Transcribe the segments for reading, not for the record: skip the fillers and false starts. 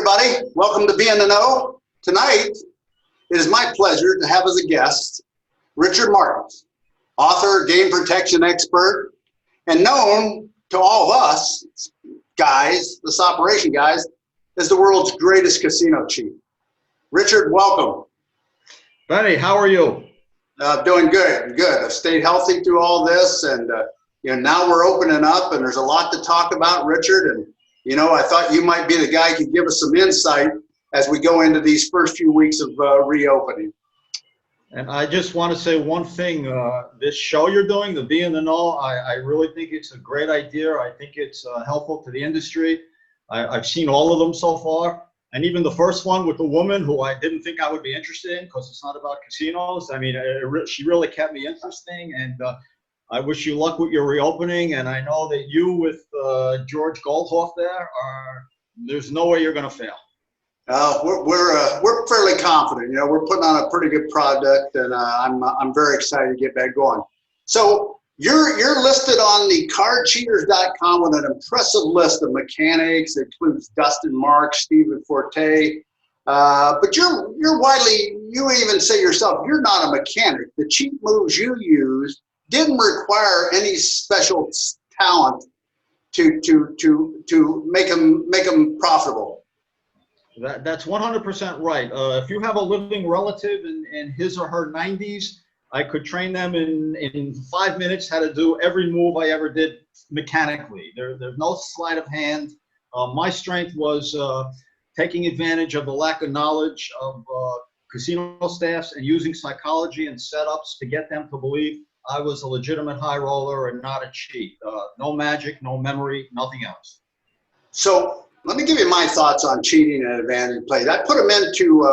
everybody. Welcome to Be in the Know. Tonight, it is my pleasure to have as a guest Richard Martins, author, game protection expert, and known to all of us guys, this operation guys, as the world's greatest casino chief. Richard, welcome. Benny, how are you? Doing good, good. I've stayed healthy through all this, and now we're opening up, and there's a lot to talk about, Richard. And I thought you might be the guy who could give us some insight as we go into these first few weeks of reopening. And I just want to say one thing. This show you're doing, the Be in the Know, I really think it's a great idea. I think it's helpful to the industry. I've seen all of them so far. And even the first one with the woman who I didn't think I would be interested in because it's not about casinos. I mean, she really kept me interesting. And I wish you luck with your reopening. And I know that you with George Goldhoff there's no way you're going to fail. We're fairly confident. We're putting on a pretty good product, and I'm very excited to get back going. So you're listed on the cardcheaters.com with an impressive list of mechanics. It includes Dustin Marks, Stephen Forte, but you even say yourself, you're not a mechanic. The cheat moves you use didn't require any special talent to make them profitable. That's 100% right. If you have a living relative in his or her 90s, I could train them in 5 minutes how to do every move I ever did mechanically. There's no sleight of hand. My strength was taking advantage of the lack of knowledge of casino staffs and using psychology and setups to get them to believe I was a legitimate high roller and not a cheat. No magic, no memory, nothing else. So let me give you my thoughts on cheating and advantage plays. I put them into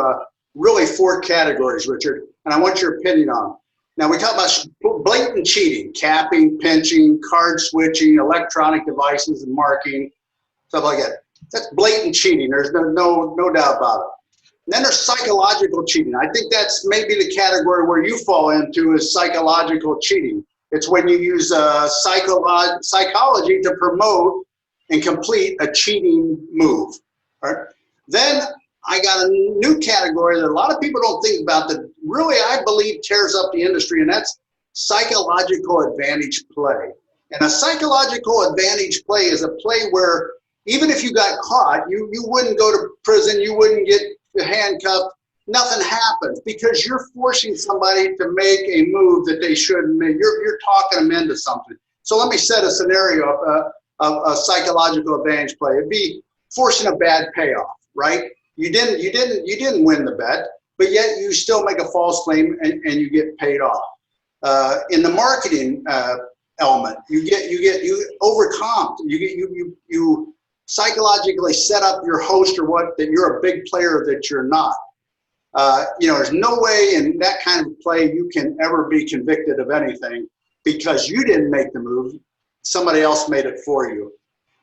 really 4 categories, Richard, and I want your opinion on them. Now, we talk about blatant cheating, capping, pinching, card switching, electronic devices and marking, stuff like that. That's blatant cheating. There's no doubt about it. And then there's psychological cheating. I think that's maybe the category where you fall into is psychological cheating. It's when you use psychology to promote and complete a cheating move. All right? Then I got a new category that a lot of people don't think about that really, I believe, tears up the industry, and that's psychological advantage play. And a psychological advantage play is a play where even if you got caught, you wouldn't go to prison, you wouldn't get handcuffed, nothing happens because you're forcing somebody to make a move that they shouldn't make. You're talking them into something. So let me set a scenario of a psychological advantage play. It'd be forcing a bad payoff, right? You didn't win the bet, but yet you still make a false claim and you get paid off. In the marketing element, you overcomped. You psychologically set up your host or that you're a big player that you're not. There's no way in that kind of play you can ever be convicted of anything because you didn't make the move. Somebody else made it for you.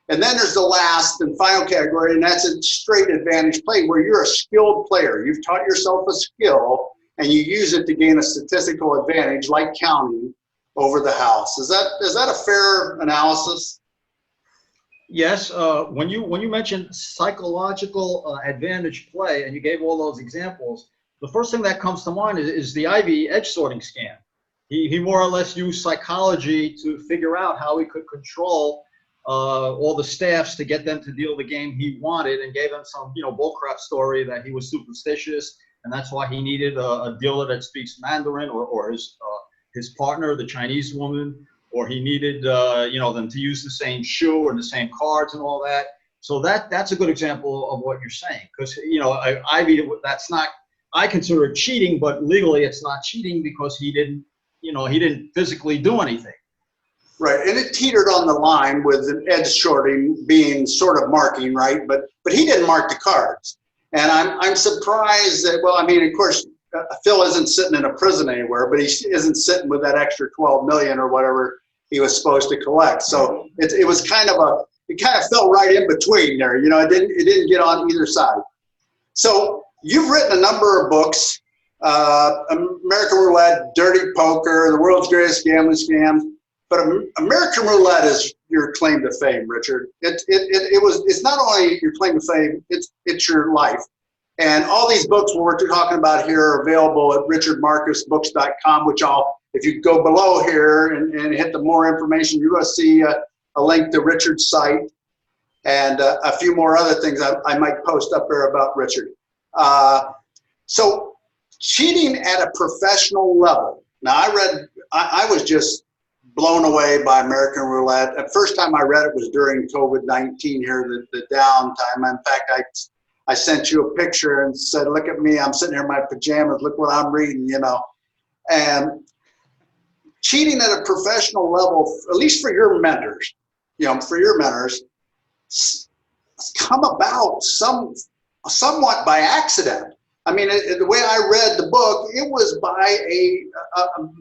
And then there's the last and final category, and that's a straight advantage play where you're a skilled player. You've taught yourself a skill, and you use it to gain a statistical advantage, like counting over the house. Is that a fair analysis? Yes. When you mentioned psychological advantage play, and you gave all those examples, the first thing that comes to mind is the Ivy edge sorting scam. He more or less used psychology to figure out how he could control all the staffs to get them to deal the game he wanted, and gave them some bullcrap story that he was superstitious and that's why he needed a dealer that speaks Mandarin or his partner, the Chinese woman, or he needed them to use the same shoe or the same cards and all that. So that's a good example of what you're saying, because Ivy, that's not, I consider it cheating, but legally it's not cheating because he didn't physically do anything. Right, and it teetered on the line with an edge sorting being sort of marking, right? But he didn't mark the cards, and I'm surprised that. Well, I mean, of course, Phil isn't sitting in a prison anywhere, but he isn't sitting with that extra 12 million or whatever he was supposed to collect. So it was kind of fell right in between there. It didn't get on either side. So you've written a number of books: American Roulette, Dirty Poker, The World's Greatest Gambling Scams. But American Roulette is your claim to fame, Richard. It's not only your claim to fame, it's your life. And all these books we're talking about here are available at richardmarcusbooks.com, which if you go below here and hit the more information, you're going to see a link to Richard's site and a few more other things I might post up there about Richard. So cheating at a professional level. Now I was just blown away by American Roulette. The first time I read it was during COVID-19 here, the downtime. In fact, I sent you a picture and said, look at me, I'm sitting here in my pajamas, look what I'm reading, you know. And cheating at a professional level, at least for your mentors, you know, for your mentors, come about somewhat by accident. I mean, the way I read the book, it was by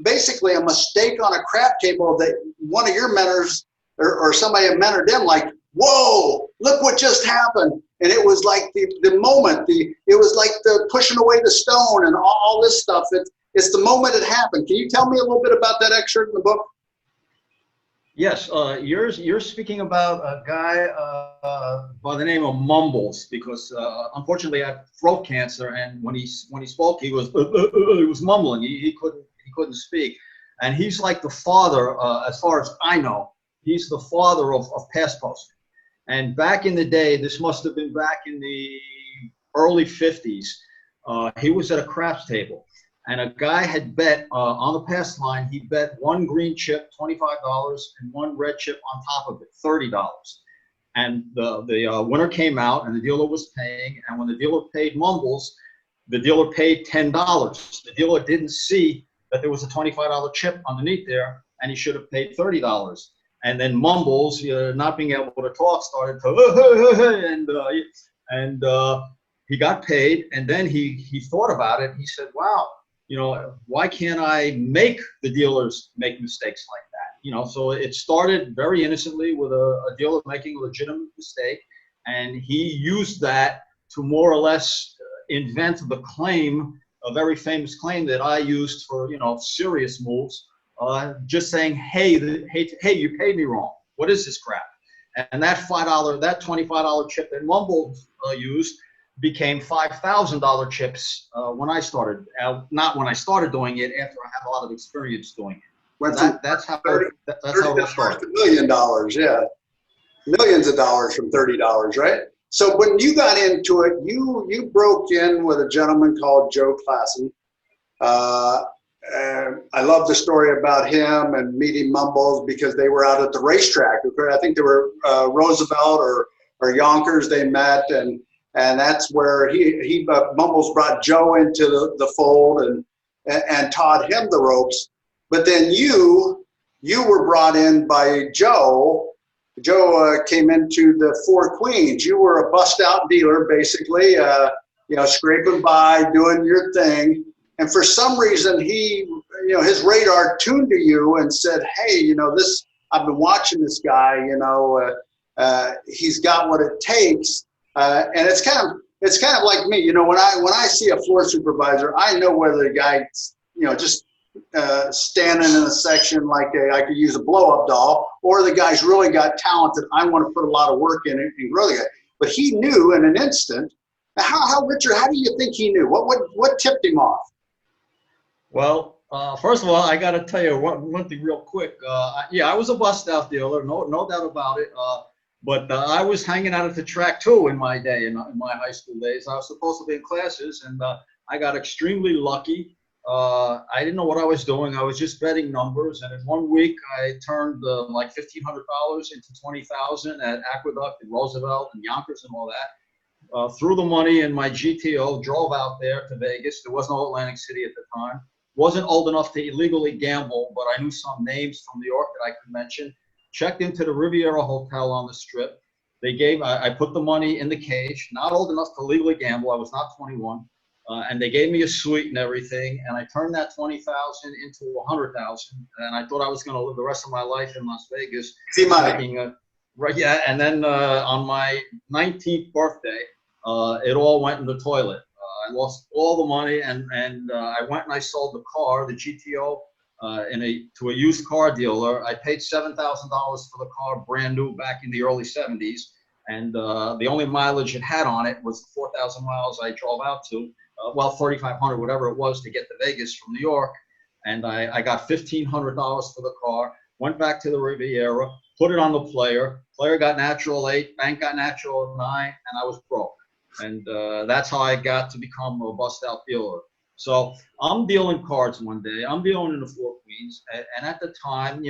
basically a mistake on a crap table that one of your mentors or somebody had mentored them, like, whoa, look what just happened. And it was like the moment, it was like the pushing away the stone and all this stuff. It's the moment it happened. Can you tell me a little bit about that excerpt in the book? Yes, you're speaking about a guy by the name of Mumbles, because unfortunately I have throat cancer, and when he spoke, he was mumbling. He couldn't speak, and he's like the father, as far as I know, he's the father of pass posting. And back in the day, this must have been back in the early 50s. He was at a craps table. And a guy had bet on the pass line, he bet one green chip, $25, and one red chip on top of it, $30. And the winner came out, and the dealer was paying. And when the dealer paid Mumbles, the dealer paid $10. The dealer didn't see that there was a $25 chip underneath there, and he should have paid $30. And then Mumbles, not being able to talk, started to, and he got paid. And then he thought about it. He said, wow, you know, why can't I make the dealers make mistakes like that? You know, so it started very innocently with a dealer making a legitimate mistake, and he used that to more or less invent the claim, a very famous claim that I used for, you know, serious moves, just saying, hey, you paid me wrong. What is this crap? And that $25 chip that Mumbles used became $5,000 chips when I started. Not when I started doing it, after I had a lot of experience doing it. That's how it all started. $1 million, yeah. Millions of dollars from $30, right? So when you got into it, you broke in with a gentleman called Joe Klassen. And I love the story about him and meeting Mumbles, because they were out at the racetrack. I think they were Roosevelt or Yonkers. They met, and that's where Mumbles brought Joe into the fold and taught him the ropes. But then you were brought in by Joe. Joe came into the Four Queens. You were a bust out dealer, basically, you know, scraping by, doing your thing. And for some reason, his radar tuned to you and said, hey, you know, I've been watching this guy, you know, he's got what it takes. And it's kind of like me, you know, when I see a floor supervisor, I know whether the guy's, you know, just standing in a section like I could use a blow-up doll, or the guy's really got talent that I want to put a lot of work in and grow the guy. But he knew in an instant. Richard, how do you think he knew? What tipped him off? Well, first of all, I got to tell you one thing real quick. Yeah, I was a bust out dealer, no doubt about it. But I was hanging out at the track too in my day, in my high school days. I was supposed to be in classes, and I got extremely lucky. I didn't know what I was doing. I was just betting numbers, and in 1 week I turned like $1,500 into $20,000 at Aqueduct and Roosevelt and Yonkers and all that. Threw the money in my GTO, drove out there to Vegas. There was no Atlantic City at the time. Wasn't old enough to illegally gamble, but I knew some names from New York that I could mention. Checked into the Riviera Hotel on the Strip. I put the money in the cage, not old enough to legally gamble. I was not 21. And they gave me a suite and everything. And I turned that $20,000 into $100,000. And I thought I was going to live the rest of my life in Las Vegas. See money. Right, yeah. And then on my 19th birthday, it all went in the toilet. I lost all the money, and I went and I sold the car, the GTO, to a used car dealer. I paid $7,000 for the car, brand new, back in the early 70s. And the only mileage it had on it was the 4,000 miles I drove out to, well, 3,500, whatever it was, to get to Vegas from New York. And I got $1,500 for the car, went back to the Riviera, put it on the player. Player got natural 8, bank got natural 9, and I was broke. And that's how I got to become a bust-out dealer. So I'm dealing cards one day. I'm dealing in the Four Queens, and at the time,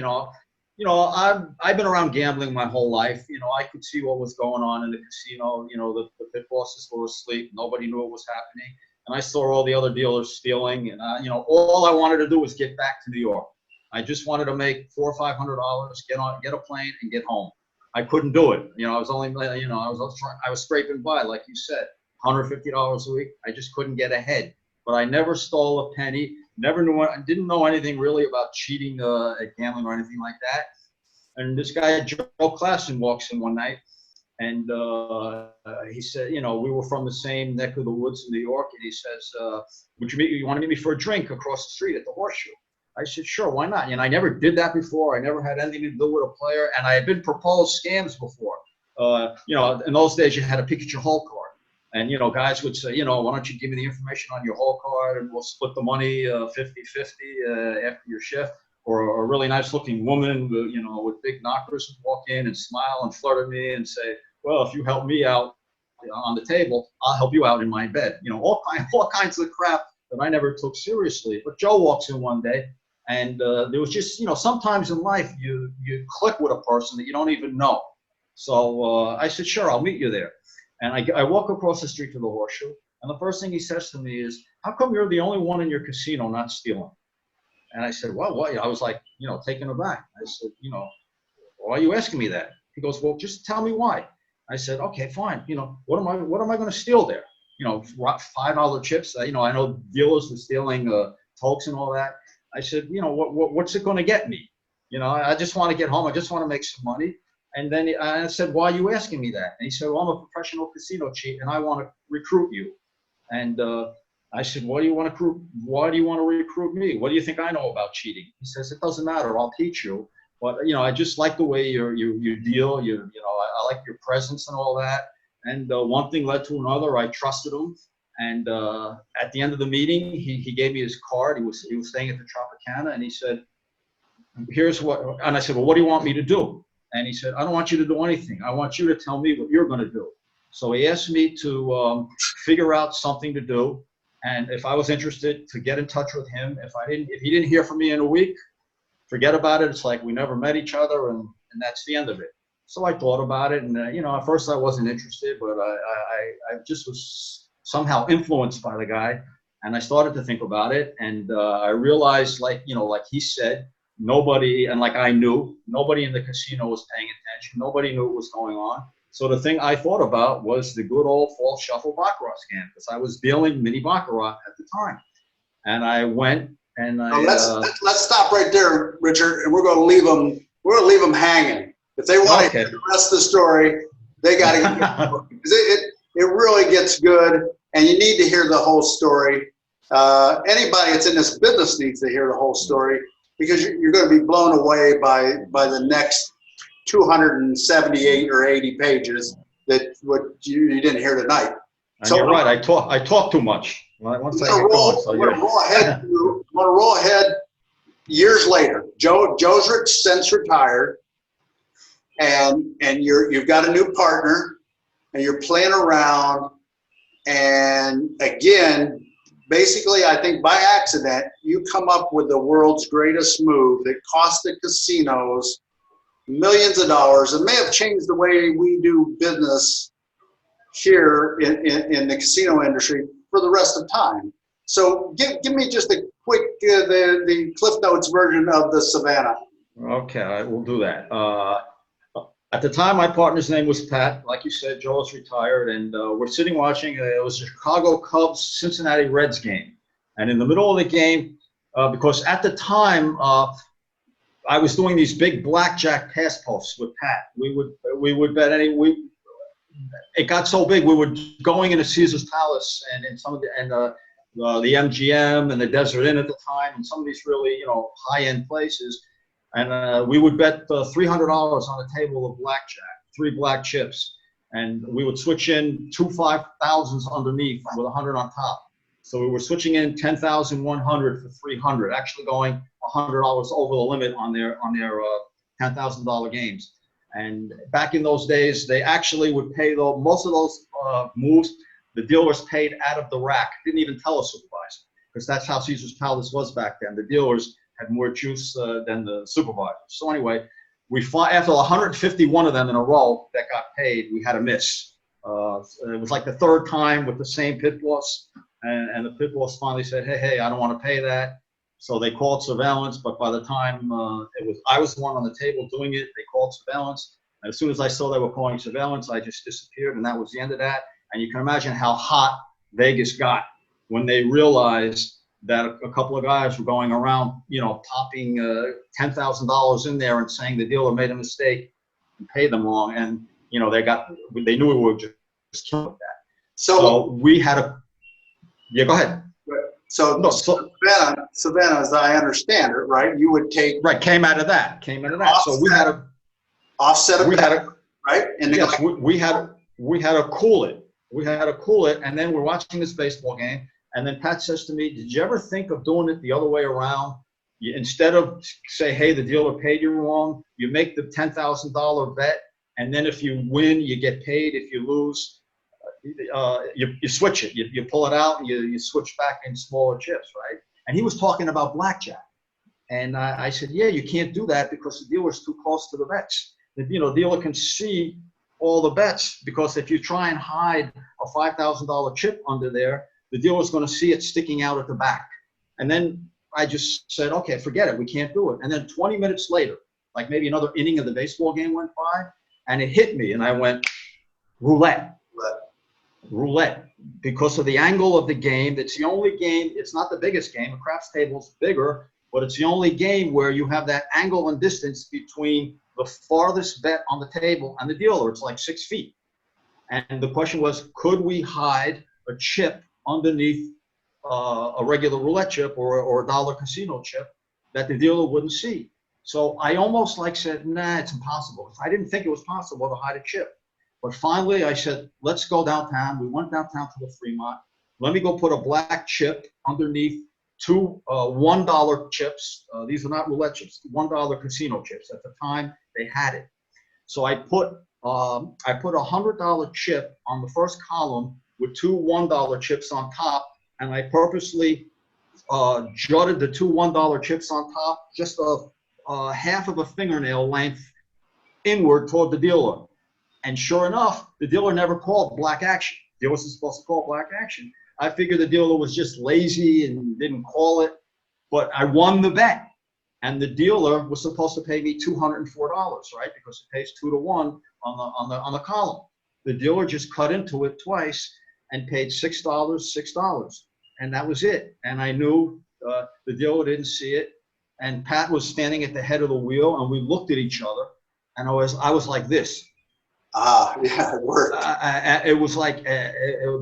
I've been around gambling my whole life. I could see what was going on in the casino. The pit bosses were asleep. Nobody knew what was happening. And I saw all the other dealers stealing. And, all I wanted to do was get back to New York. I just wanted to make $400 or $500, get a plane and get home. I couldn't do it. I was only, I was scraping by, like you said, $150 a week. I just couldn't get ahead. But I never stole a penny. Didn't know anything really about cheating at gambling or anything like that. And this guy, Joe Klassen, walks in one night, and he said, we were from the same neck of the woods in New York, and he says, you want to meet me for a drink across the street at the Horseshoe? I said, sure, why not? I never did that before. I never had anything to do with a player, and I had been proposed scams before. In those days, you had to pick at your hole card. And, guys would say, why don't you give me the information on your hole card and we'll split the money 50-50 after your shift. Or a really nice looking woman, with big knockers would walk in and smile and flirt at me and say, well, if you help me out on the table, I'll help you out in my bed. All kinds of crap that I never took seriously. But Joe walks in one day, and there was just, sometimes in life you click with a person that you don't even know. So I said, sure, I'll meet you there. And I walk across the street to the Horseshoe, and the first thing he says to me is, how come you're the only one in your casino not stealing? And I said, well, what? I was like, taken aback. I said, why are you asking me that? He goes, well, just tell me why. I said, okay, fine. What am I going to steal there? $5 chips. I know dealers were stealing tokes and all that. I said, what's it going to get me? I just want to get home. I just want to make some money. And then I said, why are you asking me that? And he said, well, I'm a professional casino cheat, and I want to recruit you. And I said, why do you want to recruit me? What do you think I know about cheating? He says, it doesn't matter. I'll teach you. But, I just like the way you deal. I like your presence and all that. And one thing led to another. I trusted him. And at the end of the meeting, he gave me his card. He was staying at the Tropicana, and he said, here's what. And I said, well, what do you want me to do? And he said, I don't want you to do anything. I want you to tell me what you're going to do. So he asked me to figure out something to do. And if I was interested, to get in touch with him. If he didn't hear from me in a week, forget about it. It's like we never met each other, and that's the end of it. So I thought about it, and at first I wasn't interested, but I just was somehow influenced by the guy, and I started to think about it, and I realized, like he said, nobody, and like I knew, nobody in the casino was paying attention. Nobody knew what was going on. So the thing I thought about was the good old false shuffle baccarat scam, because I was dealing mini baccarat at the time. And I went and let's stop right there, Richard, and we're going to leave them hanging. If they want to hear the rest of the story, they got to get because it really gets good, and you need to hear the whole story. Anybody that's in this business needs to hear the whole story, because you're going to be blown away by the next 278 or 80 pages that what you didn't hear tonight. And so you're right. I talk too much. Once I get going, so want to roll ahead years later. Joe's since retired, and you've got a new partner, and you're playing around, and again, basically, I think by accident, you come up with the world's greatest move that cost the casinos millions of dollars and may have changed the way we do business here in the casino industry for the rest of time. So give me just a quick, the Cliff Notes version of the Savannah. Okay, I will do that. At the time, my partner's name was Pat. Like you said, Joel's retired, and we're sitting watching. It was a Chicago Cubs Cincinnati Reds game. And in the middle of the game, because at the time, I was doing these big blackjack pass posts with Pat. We would bet it got so big, we were going into Caesar's Palace and in some of the, and the MGM and the Desert Inn at the time, and some of these really, you know, high-end places. And we would bet $300 on a table of blackjack, 3 black chips. And we would switch in 2 5,000s underneath with 100 on top. So we were switching in 10,100 for 300, actually going $100 over the limit on their $10,000 games. And back in those days, they actually would pay most of those moves. The dealers paid out of the rack, didn't even tell a supervisor, because that's how Caesar's Palace was back then. The dealers had more juice than the supervisors. So anyway, after 151 of them in a row that got paid, we had a miss. It was like the 3rd time with the same pit boss, and the pit boss finally said, hey, I don't want to pay that. So they called surveillance, but by the time I was the one on the table doing it, they called surveillance. And as soon as I saw they were calling surveillance, I just disappeared, and that was the end of that. And you can imagine how hot Vegas got when they realized that a couple of guys were going around, you know, popping $10,000 in there and saying the dealer made a mistake and paid them wrong. And, you know, they knew we were just killing that. So we had yeah, go ahead. So, no, Savannah, as I understand it, right, you would take. Right, came out of that. Offset, so we had to offset a bet, right? And yes, we had to cool it. We had to cool it, and then we're watching this baseball game, and then Pat says to me, did you ever think of doing it the other way around? Instead of say, hey, the dealer paid you wrong, you make the $10,000 bet, and then if you win, you get paid. If you lose, you switch it. You pull it out, and you switch back in smaller chips, right? And he was talking about blackjack. And I said, yeah, you can't do that because the dealer's too close to the bets. The dealer can see all the bets, because if you try and hide a $5,000 chip under there, the dealer's going to see it sticking out at the back. And then I just said, okay, forget it. We can't do it. And then 20 minutes later, like maybe another inning of the baseball game went by, and it hit me, and I went, roulette. Roulette. Because of the angle of the game, it's the only game, it's not the biggest game. A craps table's bigger, but it's the only game where you have that angle and distance between the farthest bet on the table and the dealer. It's like 6 feet. And the question was, could we hide a chip underneath a regular roulette chip or a dollar casino chip that the dealer wouldn't see? So I almost like said, nah, it's impossible. I didn't think it was possible to hide a chip. But finally I said, let's go downtown. We went downtown to the Fremont. Let me go put a black chip underneath 2 $1 chips. These are not roulette chips, $1 casino chips. At the time, they had it. So I put a $100 chip on the first column with 2 $1 chips on top, and I purposely jutted the 2 $1 chips on top just a half of a fingernail length inward toward the dealer. And sure enough, the dealer never called black action. The dealer wasn't supposed to call black action. I figured the dealer was just lazy and didn't call it, but I won the bet. And the dealer was supposed to pay me $204, right? Because it pays 2 to 1 on the column. The dealer just cut into it twice and paid $6, $6, and that was it. And I knew the dealer didn't see it. And Pat was standing at the head of the wheel, and we looked at each other, and I was like this. Yeah, it worked. It was like,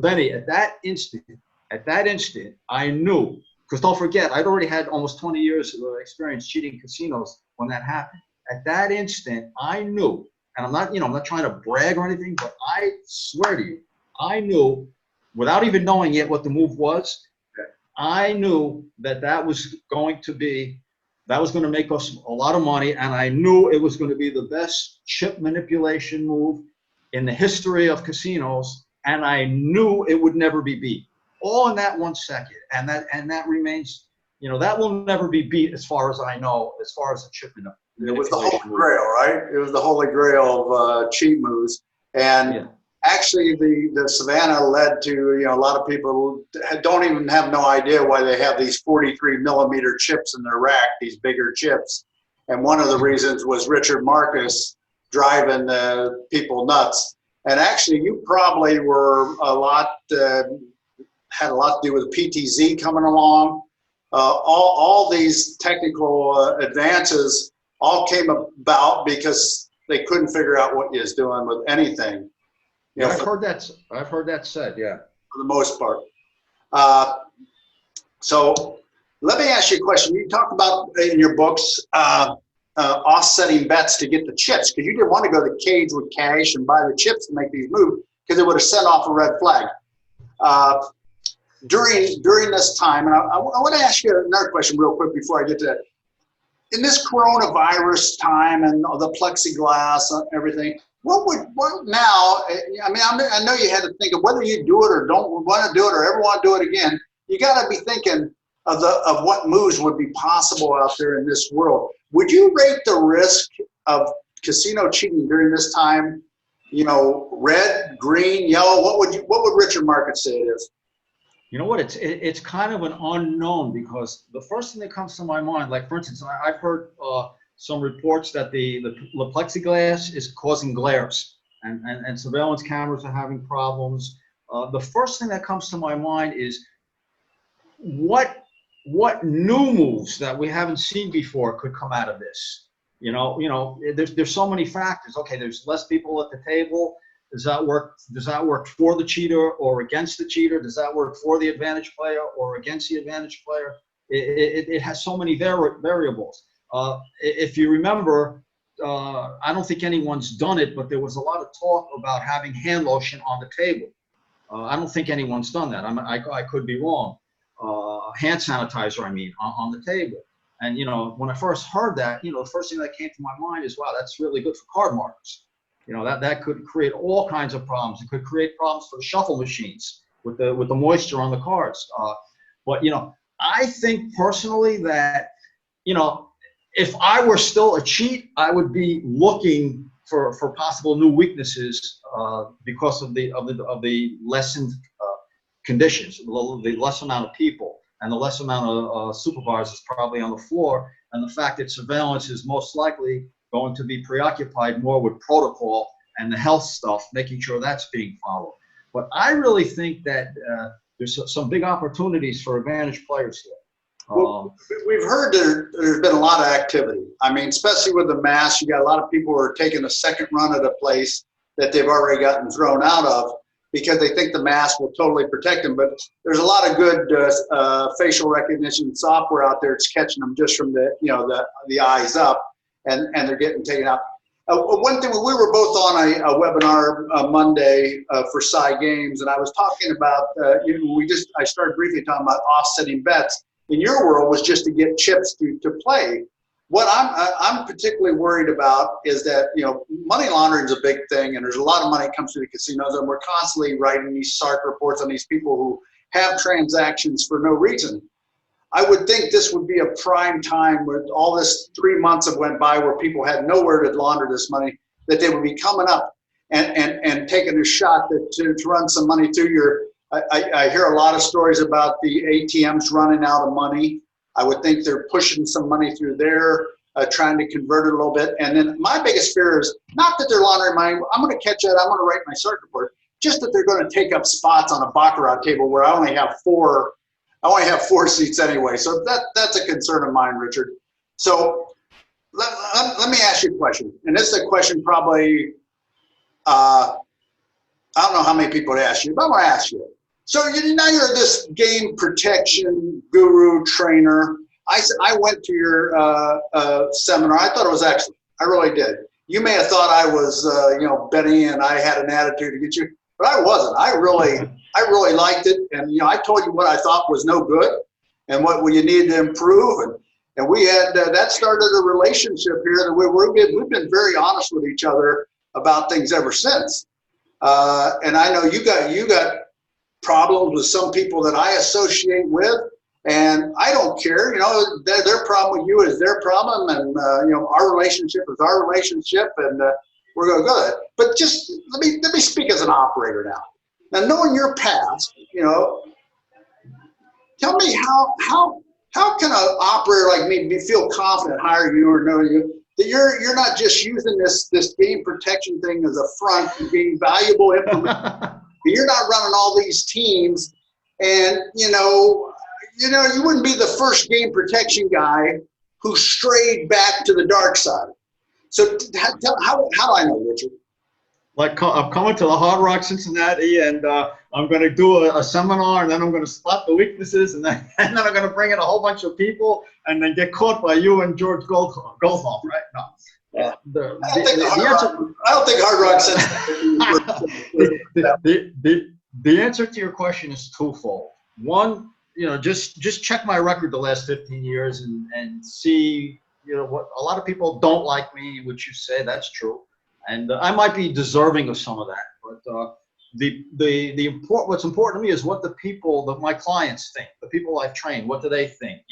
Benny, at that instant, I knew, because don't forget, I'd already had almost 20 years of experience cheating casinos when that happened. At that instant, I knew, and I'm not trying to brag or anything, but I swear to you, I knew, without even knowing yet what the move was, I knew that was going to make us a lot of money, and I knew it was going to be the best chip manipulation move in the history of casinos, and I knew it would never be beat. All in that 1 second, and that remains, that will never be beat as far as I know, as far as the chip manipulation. It was the Holy Grail, right? It was the Holy Grail of cheat moves, and yeah. Actually, the Savannah led to, a lot of people don't even have no idea why they have these 43 millimeter chips in their rack, these bigger chips. And one of the reasons was Richard Marcus driving people nuts. And actually, you probably were had a lot to do with PTZ coming along. All these technical advances all came about because they couldn't figure out what you was doing with anything. I've heard that said, yeah. For the most part. So let me ask you a question. You talk about in your books offsetting bets to get the chips, because you didn't want to go to the cage with cash and buy the chips to make these moves, because it would have sent off a red flag. During this time, and I want to ask you another question real quick before I get to that. In this coronavirus time and the plexiglass and everything, what now? I mean, I know you had to think of whether you do it or don't want to do it or ever want to do it again. You got to be thinking of what moves would be possible out there in this world. Would you rate the risk of casino cheating during this time? You know, red, green, yellow. What would Richard Market say it is? You know what? It's kind of an unknown, because the first thing that comes to my mind, like for instance, I've heard some reports that the plexiglass is causing glares, and surveillance cameras are having problems. The first thing that comes to my mind is what new moves that we haven't seen before could come out of this. You know, there's so many factors. Okay, there's less people at the table. Does that work for the cheater or against the cheater? Does that work for the advantage player or against the advantage player? It has so many variables. If you remember, I don't think anyone's done it, but there was a lot of talk about having hand lotion on the table. I don't think anyone's done that. I could be wrong. Hand sanitizer, I mean, on the table. And, you know, when I first heard that, you know, the first thing that came to my mind is, wow, that's really good for card markers. You know, that could create all kinds of problems. It could create problems for the shuffle machines with the moisture on the cards. But, you know, I think personally that, you know, if I were still a cheat, I would be looking for possible new weaknesses because of the lessened conditions, the less amount of people, and the less amount of supervisors probably on the floor, and the fact that surveillance is most likely going to be preoccupied more with protocol and the health stuff, making sure that's being followed. But I really think that there's some big opportunities for advantage players here. Well, we've heard there's been a lot of activity. I mean, especially with the mask, you got a lot of people who are taking a second run at a place that they've already gotten thrown out of because they think the mask will totally protect them. But there's a lot of good facial recognition software out there that's catching them just from the eyes up. And they're getting taken out. One thing, we were both on a webinar Monday for Sci Games, and I was talking about, I started briefly talking about offsetting bets. In your world was just to get chips to play. What I'm particularly worried about is that, you know, money laundering is a big thing, and there's a lot of money comes through the casinos, and we're constantly writing these SARC reports on these people who have transactions for no reason. I would think this would be a prime time where all this 3 months have went by where people had nowhere to launder this money, that they would be coming up and taking a shot to run some money through your, I hear a lot of stories about the ATMs running out of money. I would think they're pushing some money through there, trying to convert it a little bit. And then my biggest fear is not that they're laundering money. I'm going to catch that. I'm going to write my SARC report. Just that they're going to take up spots on a baccarat table where I only have four seats anyway, so that's a concern of mine, Richard. So let me ask you a question, and this is a question probably, I don't know how many people to ask you, but I'm gonna ask you. So now you're this game protection guru trainer. I went to your seminar. I thought it was excellent. I really did. You may have thought I was, Benny, and I had an attitude to get you, but I wasn't. I really liked it, and I told you what I thought was no good, and what you needed to improve, and we had that started a relationship here that we've been very honest with each other about things ever since. And I know you got problems with some people that I associate with, and I don't care. Their problem with you is their problem, and our relationship is our relationship, and we're going to go there. But just let me speak as an operator now. Now, knowing your past, tell me how can an operator like me feel confident hiring you or knowing you that you're not just using this game protection thing as a front to gain valuable information. You're not running all these teams, and you wouldn't be the first game protection guy who strayed back to the dark side. So how do I know, Richard? Like I'm coming to the Hard Rock Cincinnati, and I'm going to do a seminar, and then I'm going to spot the weaknesses, and then I'm going to bring in a whole bunch of people, and then get caught by you and George Goldhoff, right? No. Yeah. The I don't think Hard Rock the answer to your question is twofold. One, just check my record the last 15 years and see, what a lot of people don't like me, which you say that's true. And I might be deserving of some of that, but what's important to me is what the people, my clients think, the people I've trained, what do they think,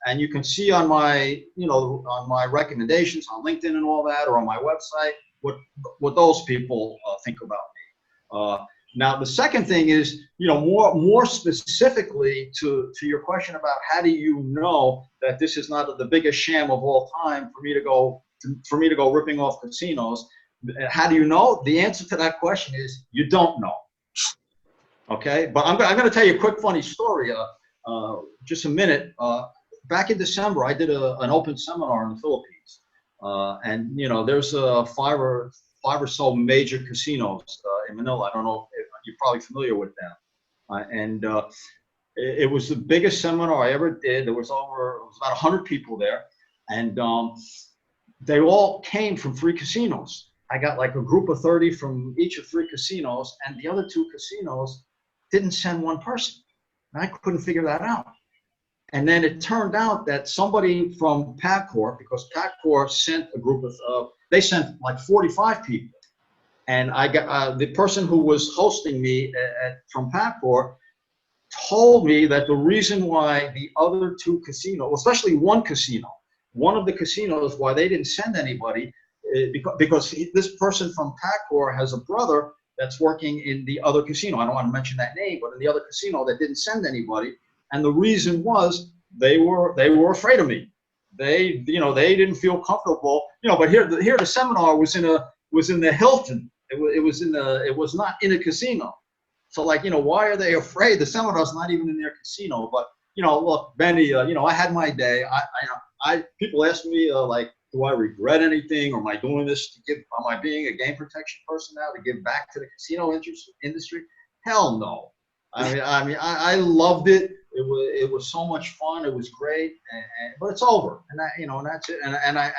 and you can see on my, on my recommendations on LinkedIn and all that, or on my website, what those people think about me. Now, the second thing is, more specifically to your question about how do you know that this is not the biggest sham of all time for me to go ripping off casinos. How do you know? The answer to that question is you don't know. Okay, but I'm going to tell you a quick funny story. Just a minute. Back in December, I did an open seminar in the Philippines, and there's five or so major casinos in Manila. I don't know if you're probably familiar with them, and it was the biggest seminar I ever did. It was about 100 people there, and they all came from 3 casinos. I got like a group of 30 from each of 3 casinos, and the other 2 casinos didn't send one person. And I couldn't figure that out. And then it turned out that somebody from PACOR, because PACOR sent a group of, they sent like 45 people. And I got the person who was hosting me from PACOR told me that the reason why the other 2 casinos, especially one of the casinos, why they didn't send anybody, because this person from PACOR has a brother that's working in the other casino. I don't want to mention that name, but in the other casino that didn't send anybody. And the reason was they were afraid of me. They didn't feel comfortable. But here the seminar was in the Hilton. It was not in a casino. So why are they afraid? The seminar's not even in their casino. But look, Benny, I had my day. People ask me do I regret anything, or am I doing this am I being a game protection person now to give back to the casino industry? Hell no. I loved it. It was so much fun. It was great, but it's over, and that's it. And I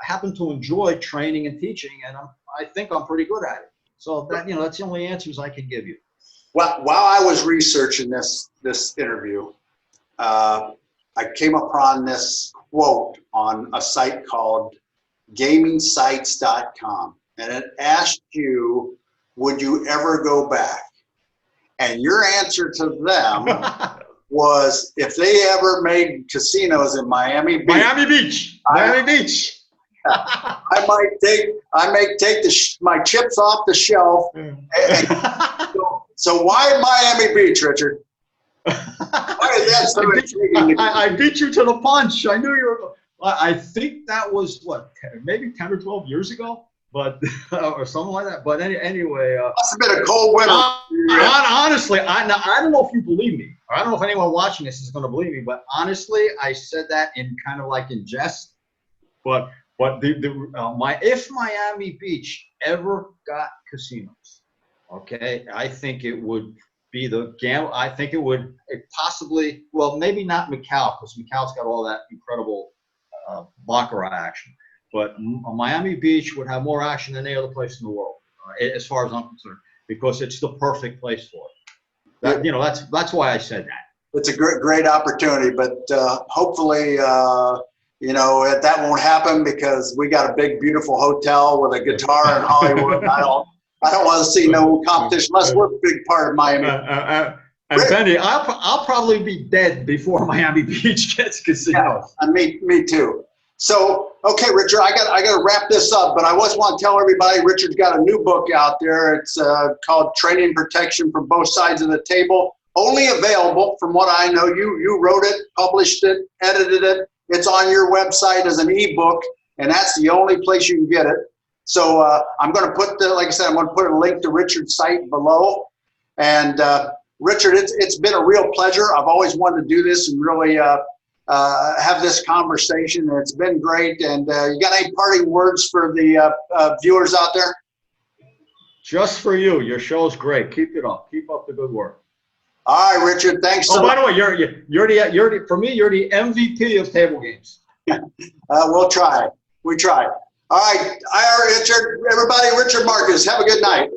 happen to enjoy training and teaching, and I think I'm pretty good at it. So that's the only answers I can give you. Well, while I was researching this interview, I came upon this quote on a site called gamingsites.com, and it asked you, would you ever go back? And your answer to them was, if they ever made casinos in Miami Beach. I might take my chips off the shelf. So why Miami Beach, Richard? Why is that so intriguing? I beat you to the punch. I knew you were. I think that was maybe 10 or 12 years ago, but or something like that. But anyway, must have been a cold winter. Honestly, I don't know if you believe me, or I don't know if anyone watching this is going to believe me. But honestly, I said that in kind of like in jest. But if Miami Beach ever got casinos, okay, I think it would be the gamble. I think it possibly, well, maybe not Macau, because Macau's got all that incredible baccarat action. But Miami Beach would have more action than any other place in the world, as far as I'm concerned, because it's the perfect place for it. That's why I said that. It's a great opportunity, but hopefully, that won't happen, because we got a big, beautiful hotel with a guitar in Hollywood. I don't want to see no competition unless we're a big part of Miami. And Benny, I'll probably be dead before Miami Beach gets casinos. Yeah, me too. So, okay, Richard, I got to wrap this up, but I just want to tell everybody, Richard's got a new book out there. It's called Training Protection from Both Sides of the Table. Only available, from what I know. You wrote it, published it, edited it. It's on your website as an ebook, and that's the only place you can get it. So I'm going to put like I said, I'm going to put a link to Richard's site below. And Richard, it's been a real pleasure. I've always wanted to do this and really have this conversation. It's been great. And you got any parting words for the viewers out there? Just for you. Your show's great. Keep it up. Keep up the good work. All right, Richard, thanks so Oh, by much. the way, for me, you're the MVP of table games. We'll try. We try. All right, Richard, everybody, Richard Marcus, have a good night.